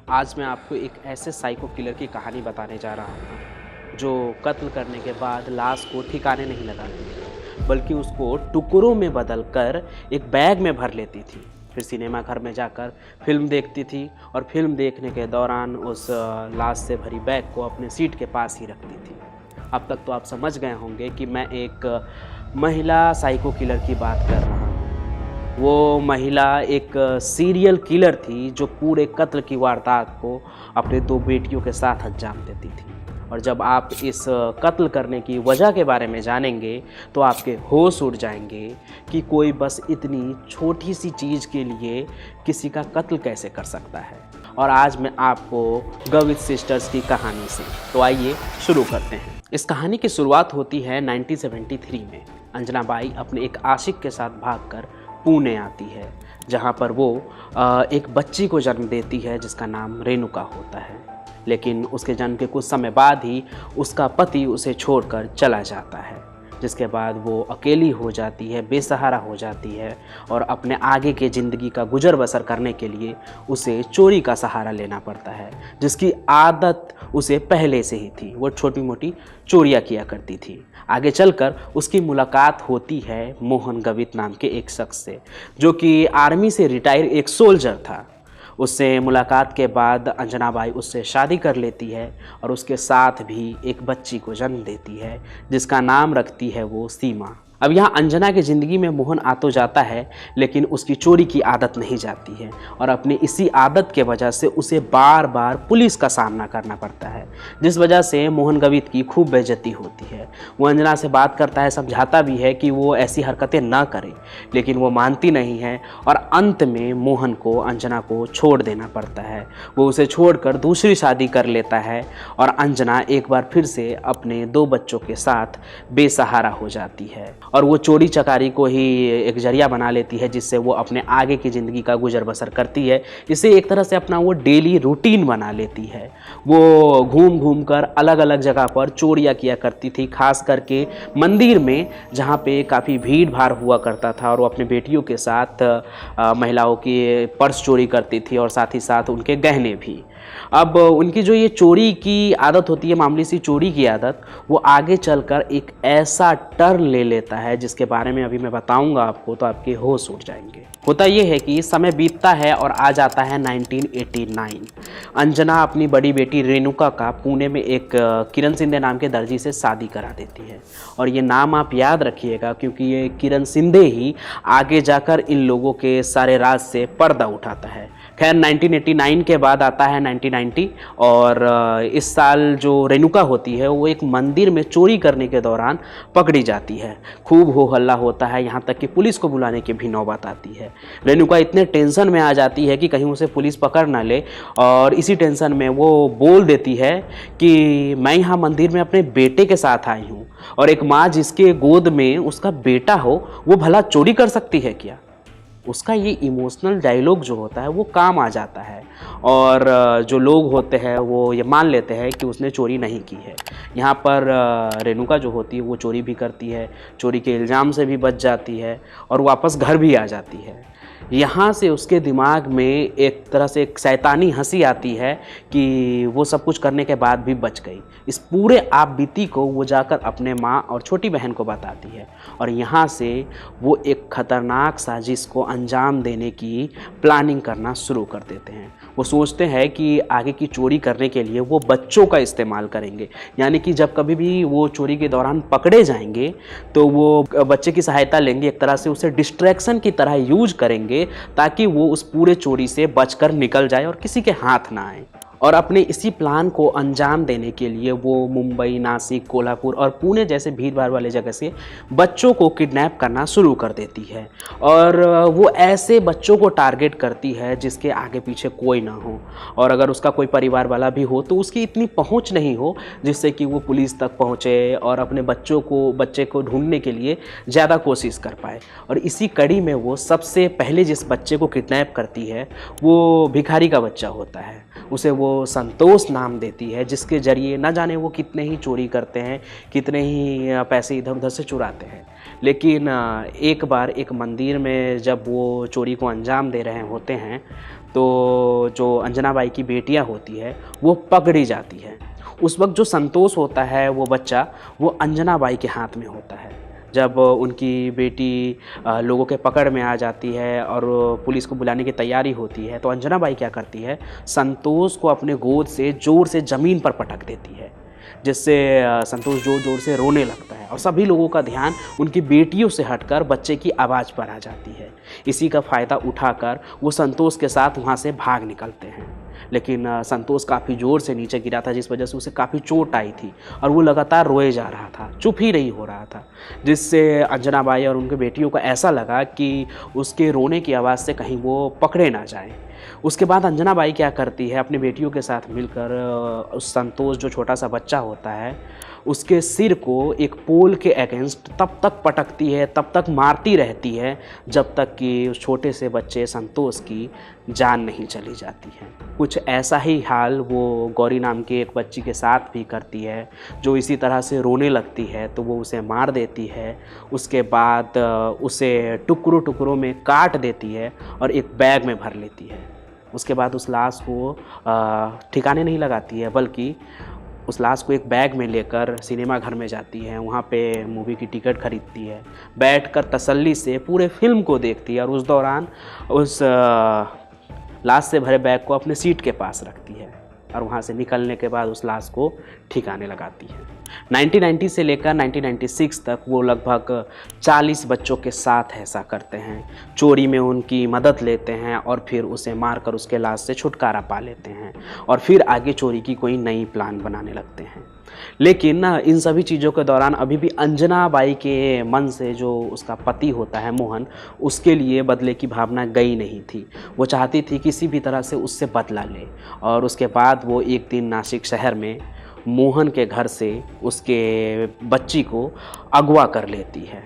आज मैं आपको एक ऐसे साइको किलर की कहानी बताने जा रहा हूँ जो कत्ल करने के बाद लाश को ठिकाने नहीं लगाती थी, बल्कि उसको टुकड़ों में बदल कर एक बैग में भर लेती थी। फिर सिनेमा घर में जाकर फिल्म देखती थी और फिल्म देखने के दौरान उस लाश से भरी बैग को अपने सीट के पास ही रखती थी। अब तक तो आप समझ गए होंगे कि मैं एक महिला साइको किलर की बात कर रहा हूँ। वो महिला एक सीरियल किलर थी जो पूरे कत्ल की वारदात को अपने 2 बेटियों के साथ अंजाम देती थी। और जब आप इस कत्ल करने की वजह के बारे में जानेंगे तो आपके होश उड़ जाएंगे कि कोई बस इतनी छोटी सी चीज़ के लिए किसी का कत्ल कैसे कर सकता है। और आज मैं आपको गवित सिस्टर्स की कहानी से, तो आइए शुरू करते हैं। इस कहानी की शुरुआत होती है 1973 में। अंजना बाई अपने एक आशिक के साथ भागकर पुणे आती है, जहाँ पर वो एक बच्ची को जन्म देती है जिसका नाम रेणुका होता है। लेकिन उसके जन्म के कुछ समय बाद ही उसका पति उसे छोड़कर चला जाता है, जिसके बाद वो अकेली हो जाती है, बेसहारा हो जाती है और अपने आगे के ज़िंदगी का गुजर बसर करने के लिए उसे चोरी का सहारा लेना पड़ता है, जिसकी आदत उसे पहले से ही थी। वो छोटी मोटी चोरियाँ किया करती थी। आगे चलकर उसकी मुलाकात होती है मोहन गवित नाम के एक शख्स से, जो कि आर्मी से रिटायर एक सोल्जर था। उससे मुलाकात के बाद अंजना बाई उससे शादी कर लेती है और उसके साथ भी एक बच्ची को जन्म देती है, जिसका नाम रखती है वो सीमा। अब यहाँ अंजना की ज़िंदगी में मोहन आ तो जाता है, लेकिन उसकी चोरी की आदत नहीं जाती है और अपनी इसी आदत के वजह से उसे बार बार पुलिस का सामना करना पड़ता है, जिस वजह से मोहन गवित की खूब बेइज्जती होती है। वो अंजना से बात करता है, समझाता भी है कि वो ऐसी हरकतें ना करे, लेकिन वो मानती नहीं है और अंत में मोहन को अंजना को छोड़ देना पड़ता है। वो उसे छोड़कर दूसरी शादी कर लेता है और अंजना एक बार फिर से अपने 2 बच्चों के साथ बेसहारा हो जाती है और वो चोरी चकारी को ही एक जरिया बना लेती है, जिससे वो अपने आगे की ज़िंदगी का गुजर बसर करती है। इसे एक तरह से अपना वो डेली रूटीन बना लेती है। वो घूम घूम कर अलग अलग जगह पर चोरियाँ किया करती थी, खास करके मंदिर में, जहाँ पे काफ़ी भीड़ भाड़ हुआ करता था। और वो अपने बेटियों के साथ महिलाओं की पर्स चोरी करती थी और साथ ही साथ उनके गहने भी। अब उनकी जो ये चोरी की आदत होती है, मामूली सी चोरी की आदत, वो आगे चलकर एक ऐसा टर्न ले लेता है जिसके बारे में अभी मैं बताऊंगा आपको, तो आपके होश उड़ जाएंगे। होता ये है कि समय बीतता है और आ जाता है 1989। अंजना अपनी बड़ी बेटी रेणुका का पुणे में एक किरण सिंधे नाम के दर्जी से शादी करा देती है। और ये नाम आप याद रखिएगा, क्योंकि ये किरण सिंधे ही आगे जाकर इन लोगों के सारे राज से पर्दा उठाता है। खैर 1989 के बाद आता है 1990 और इस साल जो रेणुका होती है वो एक मंदिर में चोरी करने के दौरान पकड़ी जाती है। खूब हो हल्ला होता है, यहाँ तक कि पुलिस को बुलाने की भी नौबत आती है। रेणुका इतने टेंशन में आ जाती है कि कहीं उसे पुलिस पकड़ ना ले, और इसी टेंशन में वो बोल देती है कि मैं यहाँ मंदिर में अपने बेटे के साथ आई हूँ, और एक माँ जिसके गोद में उसका बेटा हो वो भला चोरी कर सकती है क्या। उसका ये इमोशनल डायलॉग जो होता है वो काम आ जाता है और जो लोग होते हैं वो ये मान लेते हैं कि उसने चोरी नहीं की है। यहाँ पर रेणुका जो होती है वो चोरी भी करती है, चोरी के इल्ज़ाम से भी बच जाती है और वापस घर भी आ जाती है। यहाँ से उसके दिमाग में एक तरह से एक शैतानी हंसी आती है कि वो सब कुछ करने के बाद भी बच गई। इस पूरे आप बीती को वो जाकर अपने माँ और छोटी बहन को बताती है और यहाँ से वो एक खतरनाक साजिश को अंजाम देने की प्लानिंग करना शुरू कर देते हैं। वो सोचते हैं कि आगे की चोरी करने के लिए वो बच्चों का इस्तेमाल करेंगे, यानी कि जब कभी भी वो चोरी के दौरान पकड़े जाएंगे तो वो बच्चे की सहायता लेंगे, एक तरह से उसे डिस्ट्रैक्शन की तरह यूज करेंगे ताकि वो उस पूरे चोरी से बचकर निकल जाए और किसी के हाथ ना आए। और अपने इसी प्लान को अंजाम देने के लिए वो मुंबई, नासिक, कोल्हापुर और पुणे जैसे भीड़ भाड़ वाले जगह से बच्चों को किडनैप करना शुरू कर देती है। और वो ऐसे बच्चों को टारगेट करती है जिसके आगे पीछे कोई ना हो, और अगर उसका कोई परिवार वाला भी हो तो उसकी इतनी पहुंच नहीं हो जिससे कि वो पुलिस तक पहुंचे और अपने बच्चे को ढूंढने के लिए ज़्यादा कोशिश कर पाए। और इसी कड़ी में वो सबसे पहले जिस बच्चे को किडनैप करती है वो भिखारी का बच्चा होता है। उसे वो संतोष नाम देती है, जिसके जरिए न जाने वो कितने ही चोरी करते हैं, कितने ही पैसे इधर उधर से चुराते हैं। लेकिन एक बार एक मंदिर में जब वो चोरी को अंजाम दे रहे होते हैं तो जो अंजना बाई की बेटियां होती है वो पकड़ी जाती है। उस वक्त जो संतोष होता है वो बच्चा वो अंजना बाई के हाथ में होता है। जब उनकी बेटी लोगों के पकड़ में आ जाती है और पुलिस को बुलाने की तैयारी होती है, तो अंजना बाई क्या करती है, संतोष को अपने गोद से ज़ोर से ज़मीन पर पटक देती है, जिससे संतोष ज़ोर ज़ोर से रोने लगता है और सभी लोगों का ध्यान उनकी बेटियों से हटकर बच्चे की आवाज़ पर आ जाती है। इसी का फ़ायदा उठाकर वो संतोष के साथ वहाँ से भाग निकलते हैं, लेकिन संतोष काफ़ी ज़ोर से नीचे गिरा था, जिस वजह से उसे काफ़ी चोट आई थी और वो लगातार रोए जा रहा था, चुप ही नहीं हो रहा था, जिससे अंजना बाई और उनके बेटियों को ऐसा लगा कि उसके रोने की आवाज़ से कहीं वो पकड़े ना जाएं। उसके बाद अंजना बाई क्या करती है, अपनी बेटियों के साथ मिलकर उस संतोष जो छोटा सा बच्चा होता है उसके सिर को एक पोल के अगेंस्ट तब तक पटकती है, तब तक मारती रहती है जब तक कि उस छोटे से बच्चे संतोष की जान नहीं चली जाती है। कुछ ऐसा ही हाल वो गौरी नाम के एक बच्ची के साथ भी करती है, जो इसी तरह से रोने लगती है तो वो उसे मार देती है। उसके बाद उसे टुकड़ों टुकड़ों में काट देती है और एक बैग में भर लेती है। उसके बाद उस लाश को ठिकाने नहीं लगाती है, बल्कि उस लाश को एक बैग में लेकर सिनेमा घर में जाती है, वहाँ पे मूवी की टिकट खरीदती है, बैठकर तसल्ली से पूरे फिल्म को देखती है और उस दौरान उस लाश से भरे बैग को अपने सीट के पास रखती है और वहाँ से निकलने के बाद उस लाश को ठिकाने लगाती है। 1990 से लेकर 1996 तक वो लगभग 40 बच्चों के साथ ऐसा करते हैं, चोरी में उनकी मदद लेते हैं और फिर उसे मारकर उसके लाश से छुटकारा पा लेते हैं और फिर आगे चोरी की कोई नई प्लान बनाने लगते हैं। लेकिन इन सभी चीज़ों के दौरान अभी भी अंजना बाई के मन से जो उसका पति होता है मोहन, उसके लिए बदले की भावना गई नहीं थी। वो चाहती थी किसी भी तरह से उससे बदला ले और उसके बाद वो एक दिन नासिक शहर में मोहन के घर से उसके बच्ची को अगवा कर लेती है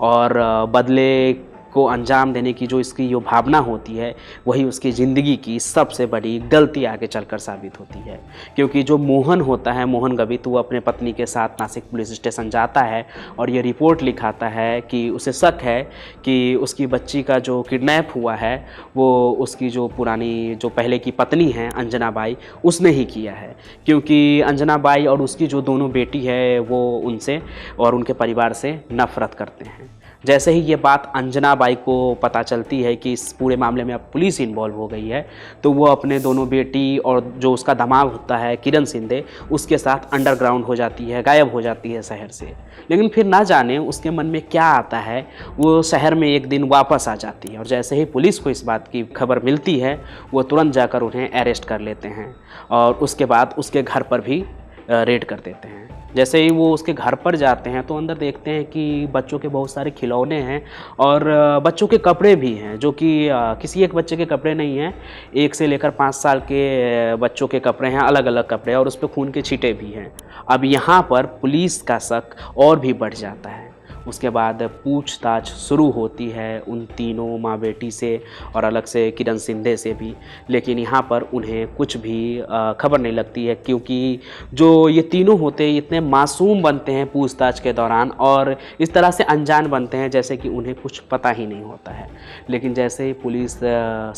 और बदले को अंजाम देने की जो इसकी जो भावना होती है वही उसकी ज़िंदगी की सबसे बड़ी गलती आगे चलकर साबित होती है। क्योंकि जो मोहन होता है, मोहन गवित, वो अपने पत्नी के साथ नासिक पुलिस स्टेशन जाता है और ये रिपोर्ट लिखाता है कि उसे शक है कि उसकी बच्ची का जो किडनैप हुआ है वो उसकी जो पुरानी जो पहले की पत्नी है अंजना बाई, उसने ही किया है। क्योंकि अंजना बाई और उसकी जो दोनों बेटी है वो उनसे और उनके परिवार से नफ़रत करते हैं। जैसे ही ये बात अंजना बाई को पता चलती है कि इस पूरे मामले में अब पुलिस इन्वॉल्व हो गई है, तो वो अपने दोनों बेटी और जो उसका दामाद होता है किरण शिंदे, उसके साथ अंडरग्राउंड हो जाती है, गायब हो जाती है शहर से। लेकिन फिर ना जाने उसके मन में क्या आता है, वो शहर में एक दिन वापस आ जाती है और जैसे ही पुलिस को इस बात की खबर मिलती है वो तुरंत जाकर उन्हें अरेस्ट कर लेते हैं और उसके बाद उसके घर पर भी रेड कर देते हैं। जैसे ही वो उसके घर पर जाते हैं तो अंदर देखते हैं कि बच्चों के बहुत सारे खिलौने हैं और बच्चों के कपड़े भी हैं, जो कि किसी एक बच्चे के कपड़े नहीं हैं, 1 से लेकर 5 साल के बच्चों के कपड़े हैं, अलग अलग कपड़े, और उस पर खून के छींटे भी हैं। अब यहाँ पर पुलिस का शक और भी बढ़ जाता है। उसके बाद पूछताछ शुरू होती है उन तीनों माँ बेटी से और अलग से किरण शिंदे से भी, लेकिन यहाँ पर उन्हें कुछ भी खबर नहीं लगती है, क्योंकि जो ये तीनों होते हैं इतने मासूम बनते हैं पूछताछ के दौरान और इस तरह से अनजान बनते हैं जैसे कि उन्हें कुछ पता ही नहीं होता है। लेकिन जैसे ही पुलिस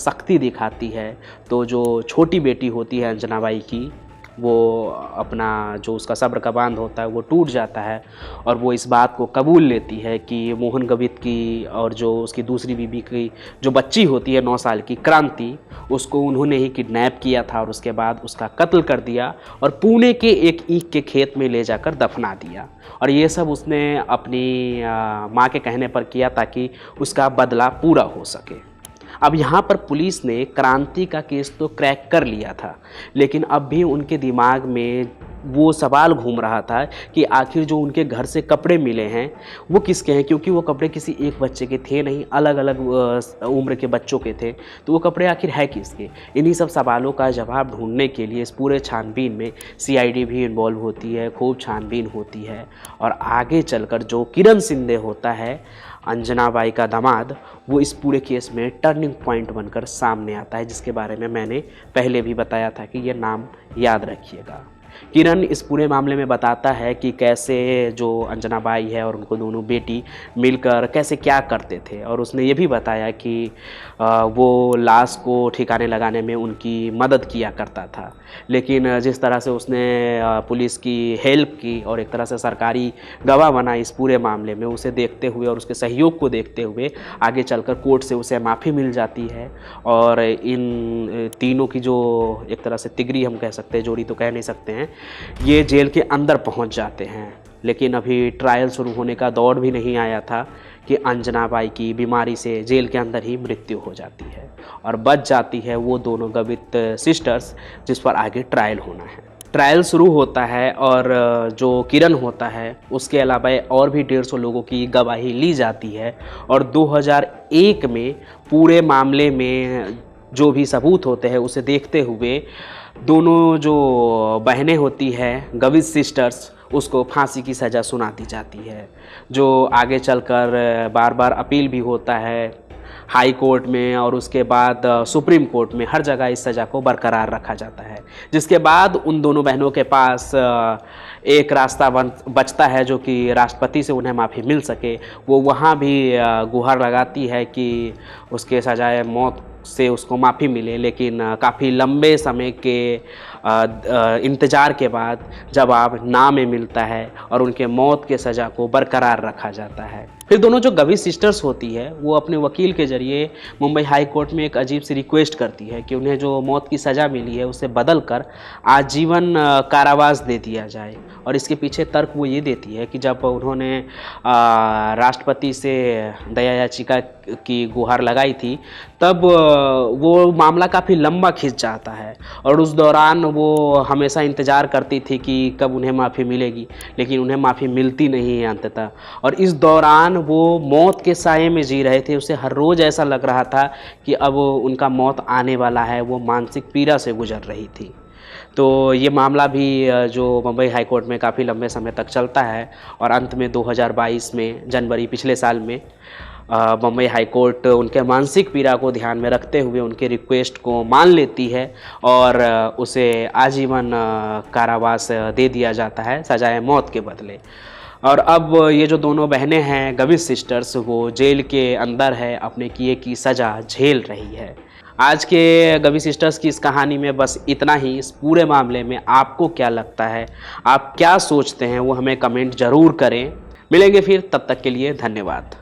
सख्ती दिखाती है तो जो छोटी बेटी होती है अंजना बाई की, वो अपना जो उसका सब्र का बांध होता है वो टूट जाता है और वो इस बात को कबूल लेती है कि मोहन गवित की और जो उसकी दूसरी बीबी की जो बच्ची होती है 9 साल की क्रांति, उसको उन्होंने ही किडनैप किया था और उसके बाद उसका कत्ल कर दिया और पुणे के एक ईख के खेत में ले जाकर दफना दिया। और ये सब उसने अपनी माँ के कहने पर किया ताकि उसका बदला पूरा हो सके। अब यहाँ पर पुलिस ने क्रांति का केस तो क्रैक कर लिया था, लेकिन अब भी उनके दिमाग में वो सवाल घूम रहा था कि आखिर जो उनके घर से कपड़े मिले हैं वो किसके हैं, क्योंकि वो कपड़े किसी एक बच्चे के थे नहीं, अलग अलग उम्र के बच्चों के थे, तो वो कपड़े आखिर है किसके। इन्हीं सब सवालों का जवाब ढूंढने के लिए इस पूरे छानबीन में सीआईडी भी इन्वॉल्व होती है, खूब छानबीन होती है और आगे चलकर जो किरण शिंदे होता है अंजना बाई का दामाद, वो इस पूरे केस में टर्निंग पॉइंट बनकर सामने आता है, जिसके बारे में मैंने पहले भी बताया था कि ये नाम याद रखिएगा। किरण इस पूरे मामले में बताता है कि कैसे जो अंजना बाई है और उनको दोनों बेटी मिलकर कैसे क्या करते थे, और उसने ये भी बताया कि वो लाश को ठिकाने लगाने में उनकी मदद किया करता था। लेकिन जिस तरह से उसने पुलिस की हेल्प की और एक तरह से सरकारी गवाह बना इस पूरे मामले में, उसे देखते हुए और उसके सहयोग को देखते हुए आगे चलकर कोर्ट से उसे माफ़ी मिल जाती है। और इन तीनों की जो एक तरह से तिगरी हम कह सकते हैं, जोड़ी तो कह नहीं सकते हैं, ये जेल के अंदर पहुंच जाते हैं। लेकिन अभी ट्रायल शुरू होने का दौर भी नहीं आया था कि अंजना बाई की बीमारी से जेल के अंदर ही मृत्यु हो जाती है और बच जाती है वो दोनों गवित सिस्टर्स, जिस पर आगे ट्रायल होना है। ट्रायल शुरू होता है और जो किरण होता है उसके अलावा और भी 150 लोगों की गवाही ली जाती है। और 2001 में पूरे मामले में जो भी सबूत होते हैं उसे देखते हुए दोनों जो बहनें होती हैं गवित सिस्टर्स, उसको फांसी की सज़ा सुना दी जाती है, जो आगे चलकर बार बार अपील भी होता है हाई कोर्ट में और उसके बाद सुप्रीम कोर्ट में। हर जगह इस सज़ा को बरकरार रखा जाता है, जिसके बाद उन दोनों बहनों के पास एक रास्ता बचता है जो कि राष्ट्रपति से उन्हें माफ़ी मिल सके। वो वहाँ भी गुहार लगाती है कि उसके सजाए मौत से उसको माफ़ी मिले। लेकिन काफ़ी लंबे समय के इंतज़ार के बाद जवाब ना में मिलता है और उनके मौत के सज़ा को बरकरार रखा जाता है। फिर दोनों जो गवित सिस्टर्स होती है वो अपने वकील के ज़रिए मुंबई हाई कोर्ट में एक अजीब सी रिक्वेस्ट करती है कि उन्हें जो मौत की सज़ा मिली है उसे बदल कर आजीवन कारावास दे दिया जाए। और इसके पीछे तर्क वो ये देती है कि जब उन्होंने राष्ट्रपति से दया याचिका की गुहार लगाई थी तब वो मामला काफ़ी लंबा खिंच जाता है और उस दौरान वो हमेशा इंतज़ार करती थी कि कब उन्हें माफ़ी मिलेगी, लेकिन उन्हें माफ़ी मिलती नहीं है अंततः। और इस दौरान वो मौत के साए में जी रहे थे। उसे हर रोज़ ऐसा लग रहा था कि अब उनका मौत आने वाला है। वो मानसिक पीड़ा से गुजर रही थी। तो ये मामला भी जो मुंबई हाई कोर्ट में काफ़ी लंबे समय तक चलता है और अंत में 2022 में जनवरी पिछले साल में मुंबई हाई कोर्ट उनके मानसिक पीड़ा को ध्यान में रखते हुए उनके रिक्वेस्ट को मान लेती है और उसे आजीवन कारावास दे दिया जाता है सजाए मौत के बदले। और अब ये जो दोनों बहनें हैं गवित सिस्टर्स, वो जेल के अंदर है, अपने किए की सज़ा झेल रही है। आज के गवित सिस्टर्स की इस कहानी में बस इतना ही। इस पूरे मामले में आपको क्या लगता है, आप क्या सोचते हैं, वो हमें कमेंट ज़रूर करें। मिलेंगे फिर, तब तक के लिए धन्यवाद।